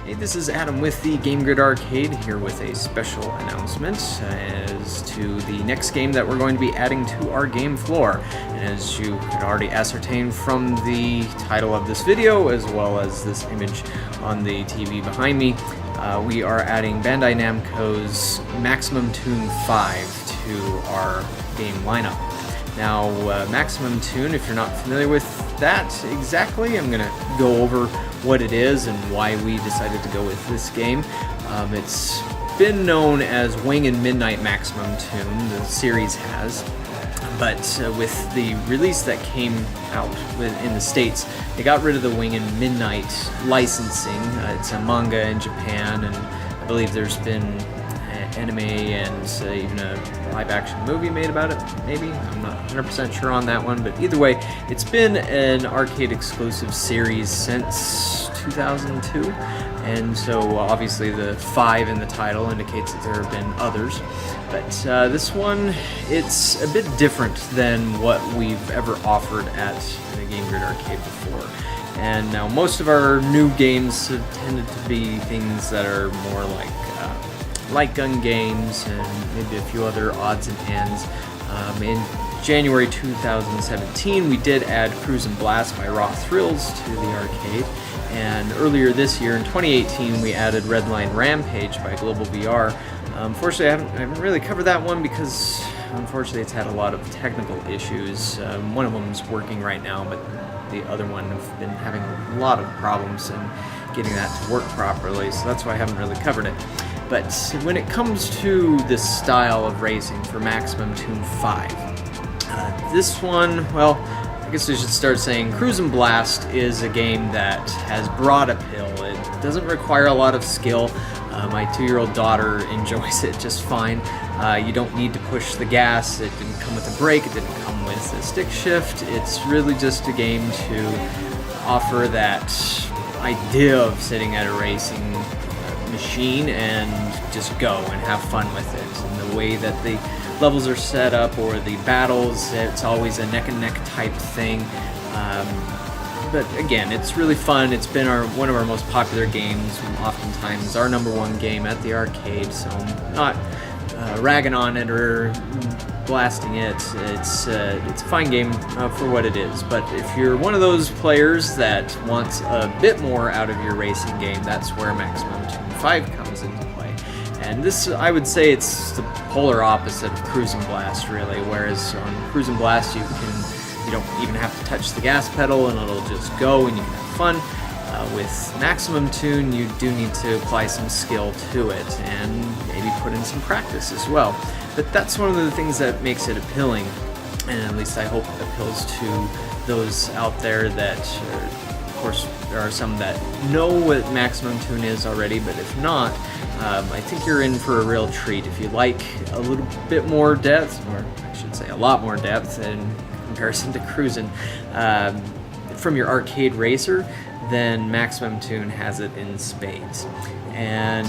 Hey, this is Adam with the Game Grid Arcade, here with a special announcement as to the next game that we're going to be adding to our game floor. And as you could already ascertain from the title of this video, as well as this image on the TV behind me, we are adding Bandai Namco's Maximum Tune 5 to our game lineup. Now, Maximum Tune, if you're not familiar with that exactly, I'm going to go over what it is and why we decided to go with this game. It's been known as Wing and Midnight Maximum Tune, the series has, but with the release that came out in the States, they got rid of the Wing and Midnight licensing. It's a manga in Japan, and I believe there's been anime and even a live-action movie made about it, maybe? I'm not 100% sure on that one, but either way, it's been an arcade-exclusive series since 2002, and so obviously the 5 in the title indicates that there have been others, but this one, it's a bit different than what we've ever offered at the Game Grid Arcade before. And now most of our new games have tended to be things that are more like light gun games and maybe a few other odds and ends. In January 2017, we did add Cruise and Blast by Raw Thrills to the arcade, and earlier this year in 2018 we added Redline Rampage by Global VR. Unfortunately, I haven't really covered that one because unfortunately it's had a lot of technical issues. One of them is working right now, but the other one have been having a lot of problems in getting that to work properly, so that's why I haven't really covered it. But when it comes to this style of racing for Maximum Tune 5, this one, well, I guess we should start saying Cruise and Blast is a game that has broad appeal. It doesn't require a lot of skill. My 2-year-old daughter enjoys it just fine. You don't need to push the gas. It didn't come with a brake. It didn't come with a stick shift. It's really just a game to offer that idea of sitting at a racing machine and just go and have fun with it. And the way that the levels are set up or the battles, it's always a neck and neck type thing. But again, it's really fun. It's been one of our most popular games, oftentimes our #1 game at the arcade, so I'm not ragging on it or blasting it. It's a fine game for what it is, but if you're one of those players that wants a bit more out of your racing game, that's where Maximum Tune 5 comes into play. And this, I would say, it's the polar opposite of Cruise and Blast, really, whereas on Cruise and Blast you don't even have to touch the gas pedal and it'll just go and you can have fun. With Maximum Tune, you do need to apply some skill to it and maybe put in some practice as well. But that's one of the things that makes it appealing, and at least I hope appeals to those out there that, of course, there are some that know what Maximum Tune is already, but if not, I think you're in for a real treat. If you like a little bit more depth, or I should say a lot more depth in comparison to cruising, from your arcade racer, then Maximum Tune has it in spades. And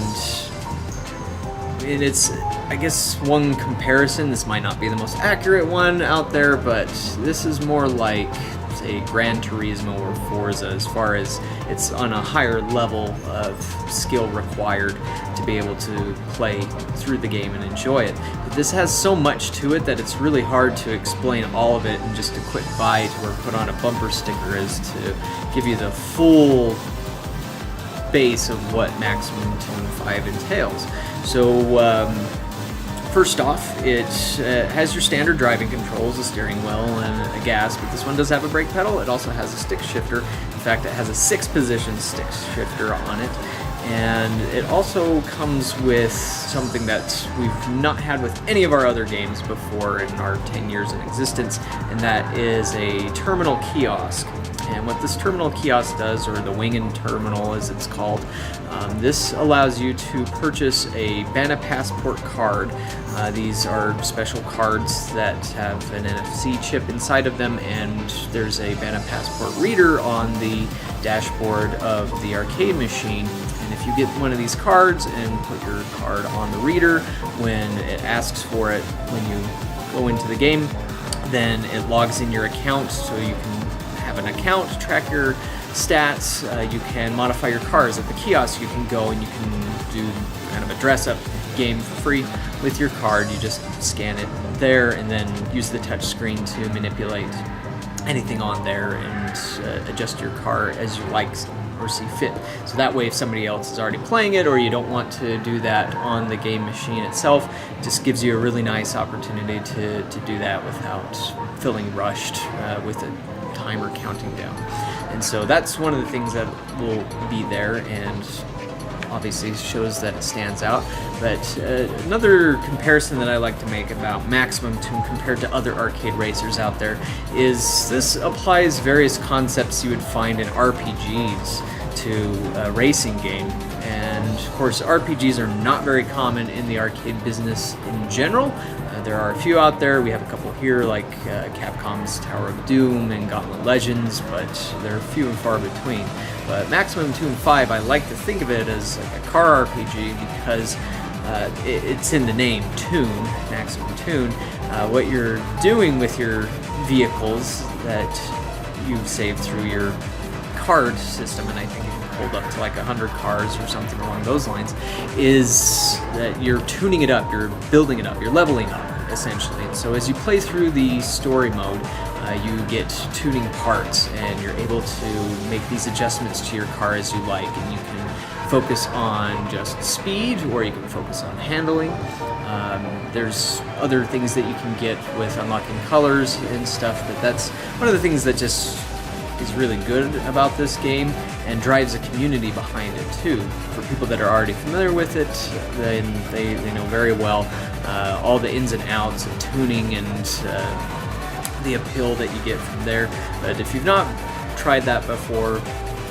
it's, I guess, one comparison, this might not be the most accurate one out there, but this is more like, say, Gran Turismo or Forza, as far as it's on a higher level of skill required to be able to play through the game and enjoy it. But this has so much to it that it's really hard to explain all of it in just a quick bite or put on a bumper sticker as to give you the full base of what Maximum Tune 5 entails. So, first off, it has your standard driving controls, a steering wheel and a gas, but this one does have a brake pedal. It also has a stick shifter. In fact, it has a 6-position stick shifter on it. And it also comes with something that we've not had with any of our other games before in our 10 years in existence, and that is a terminal kiosk. And what this terminal kiosk does, or the Wing Terminal as it's called, this allows you to purchase a Bandai Passport card. These are special cards that have an NFC chip inside of them, and there's a Bandai Passport reader on the dashboard of the arcade machine. And if you get one of these cards and put your card on the reader when it asks for it when you go into the game, then it logs in your account so you can have have an account to track your stats. You can modify your cars at the kiosk. You can go and you can do kind of a dress-up game for free with your card. You just scan it there and then use the touch screen to manipulate anything on there and adjust your car as you like or see fit. So that way, if somebody else is already playing it or you don't want to do that on the game machine itself, it just gives you a really nice opportunity to do that without feeling rushed with a timer counting down. And so that's one of the things that will be there, and obviously shows that it stands out. But another comparison that I like to make about Maximum Tune compared to other arcade racers out there is this applies various concepts you would find in RPGs to a racing game. And of course, RPGs are not very common in the arcade business in general. There are a few out there. We have a couple here, like Capcom's Tower of Doom and Gauntlet Legends, but they're few and far between. But Maximum Tune 5, I like to think of it as like a car RPG because it's in the name, Tune, Maximum Tune. What you're doing with your vehicles that you save through your card system, and I think you can hold up to like 100 cars or something along those lines, is that you're tuning it up, you're building it up, you're leveling up, essentially. And so as you play through the story mode, you get tuning parts, and you're able to make these adjustments to your car as you like, and you can focus on just speed, or you can focus on handling. There's other things that you can get with unlocking colors and stuff, but that's one of the things that just is really good about this game and drives a community behind it too. For people that are already familiar with it, then they know very well all the ins and outs of tuning and the appeal that you get from there. But if you've not tried that before,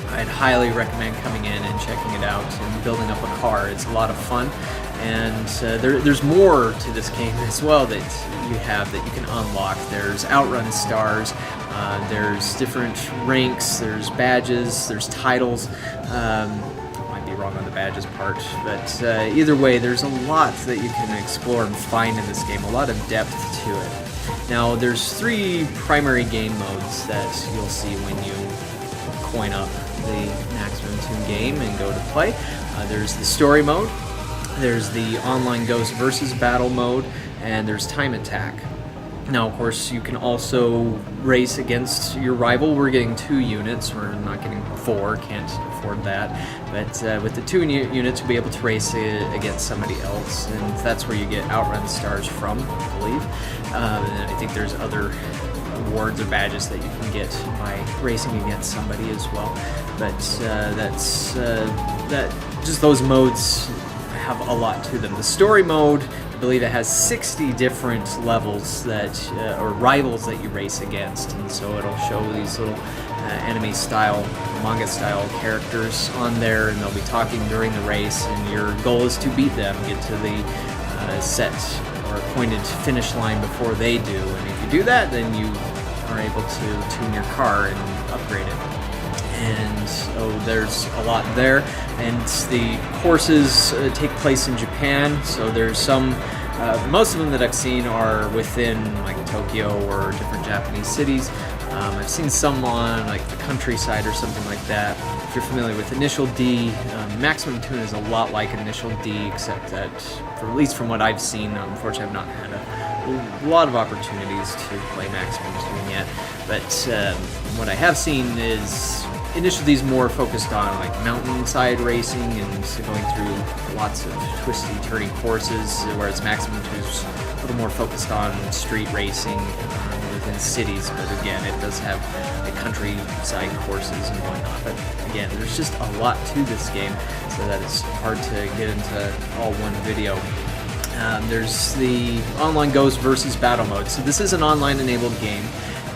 I'd highly recommend coming in and checking it out and building up a car. It's a lot of fun, and there's more to this game as well that you have that you can unlock. There's outrun stars, there's different ranks, there's badges, there's titles. Might be wrong on the badges part, but either way, there's a lot that you can explore and find in this game, a lot of depth to it. Now, there's 3 primary game modes that you'll see when you coin up the Maximum Tune game and go to play. There's the story mode, there's the online ghost versus battle mode, and there's time attack. Now, of course, you can also race against your rival. We're getting 2 units. We're not getting 4. Can't afford that. But with the 2 units, you'll be able to race against somebody else, and that's where you get outrun stars from, I believe. And I think there's other awards or badges that you can get by racing against somebody as well. But just those modes have a lot to them. The story mode, I believe it has 60 different levels that or rivals that you race against, and so it'll show these little anime-style, manga-style characters on there, and they'll be talking during the race, and your goal is to beat them, get to the set or appointed finish line before they do. And if you do that, then you are able to tune your car and upgrade it. And there's a lot there, and the courses take place in Japan, so there's some most of them that I've seen are within like Tokyo or different Japanese cities. I've seen some on like the countryside or something like that. If you're familiar with Initial D, Maximum Tune is a lot like Initial D, except that, at least from what I've seen, unfortunately I've not had a lot of opportunities to play Maximum Tune yet, but what I have seen is Initial D is more focused on like mountainside racing and going through lots of twisty, turny courses, whereas Maximum 2 is a little more focused on street racing within cities. But again, it does have like countryside courses and whatnot. But again, there's just a lot to this game, so that it's hard to get into all one video. There's the online ghost versus battle mode. So this is an online enabled game,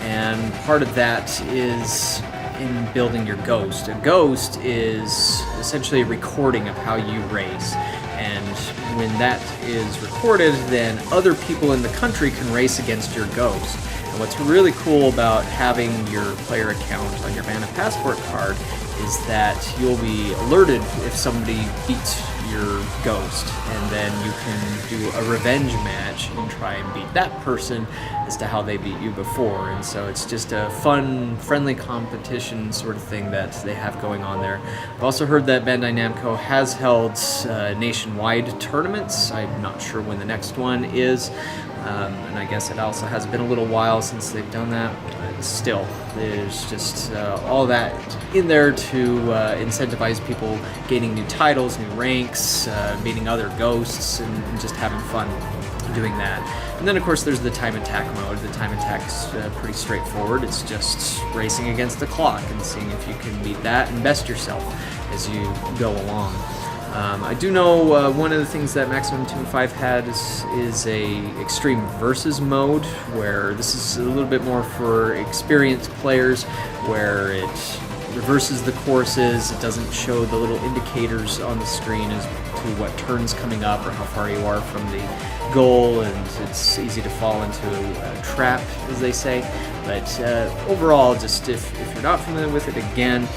and part of that is in building your ghost. A ghost is essentially a recording of how you race, and when that is recorded, then other people in the country can race against your ghost. And what's really cool about having your player account on your Vanna Passport card is that you'll be alerted if somebody beats your ghost, and then you can do a revenge match and try and beat that person as to how they beat you before. And so it's just a fun, friendly competition sort of thing that they have going on there. I've also heard that Bandai Namco has held nationwide tournaments. I'm not sure when the next one is, and I guess it also has been a little while since they've done that. But still, there's just all that in there to incentivize people gaining new titles, new ranks, meeting other ghosts, and just having fun doing that. And then of course there's the time attack mode. The time attack's pretty straightforward. It's just racing against the clock and seeing if you can beat that and best yourself as you go along. I do know one of the things that Maximum Tune 5 had is a extreme versus mode, where this is a little bit more for experienced players, where it reverses the courses. It doesn't show the little indicators on the screen as to what turn's coming up or how far you are from the goal, and it's easy to fall into a trap, as they say. But overall, just if you're not familiar with it, again,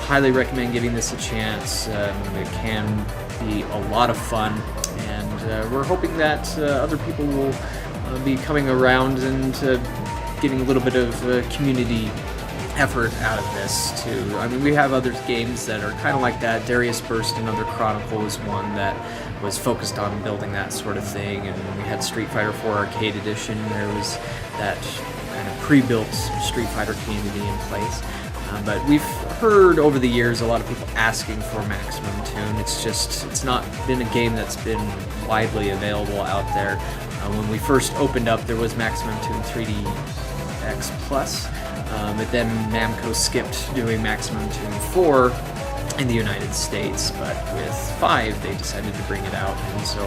highly recommend giving this a chance. It can be a lot of fun, and we're hoping that other people will be coming around and getting a little bit of community effort out of this too. I mean, we have other games that are kind of like that. Darius Burst, Another Chronicle, is one that was focused on building that sort of thing, and we had Street Fighter 4 Arcade Edition. There was that kind of pre-built Street Fighter community in place. But we've heard over the years a lot of people asking for Maximum Tune. It's not been a game that's been widely available out there. When we first opened up, there was Maximum Tune 3DX Plus, but then Namco skipped doing Maximum Tune 4 in the United States, but with 5 they decided to bring it out. And so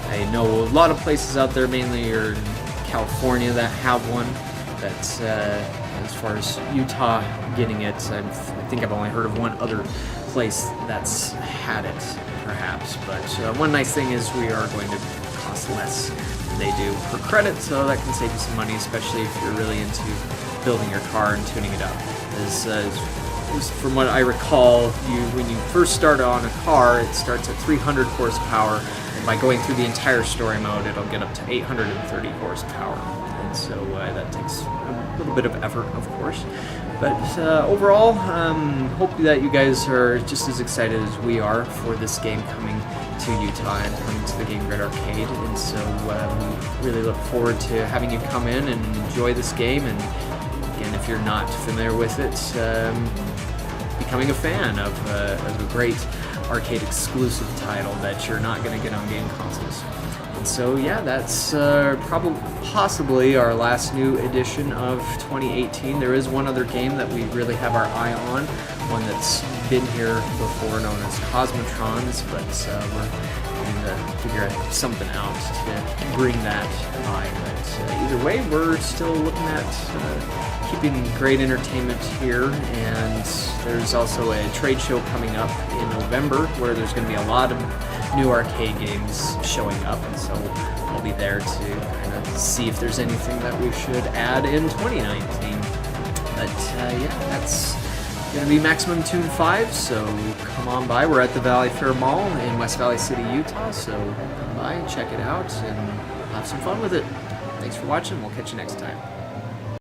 I know a lot of places out there, mainly are in California, that have one. That's as far as Utah getting it, I think I've only heard of one other place that's had it, perhaps. But one nice thing is we are going to cost less than they do per credit, so that can save you some money, especially if you're really into building your car and tuning it up. As from what I recall, when you first start on a car, it starts at 300 horsepower, and by going through the entire story mode, it'll get up to 830 horsepower. And so that takes a little bit of effort, of course. But overall, hope that you guys are just as excited as we are for this game coming to Utah and coming to the Game Grid Arcade. And so we really look forward to having you come in and enjoy this game. And again, if you're not familiar with it, becoming a fan of a great arcade exclusive title that you're not going to get on game consoles. And so yeah, that's possibly our last new edition of 2018. There is one other game that we really have our eye on, one that's been here before, known as Cosmotrons, but we're going to figure something out to bring that by. But either way, we're still looking at keeping great entertainment here, and there's also a trade show coming up in November where there's going to be a lot of new arcade games showing up, and so I'll be there to kind of see if there's anything that we should add in 2019. But yeah, that's going to be Maximum Tune 5, so come on by. We're at the Valley Fair Mall in West Valley City, Utah, so come by, check it out, and have some fun with it. Thanks for watching. We'll catch you next time.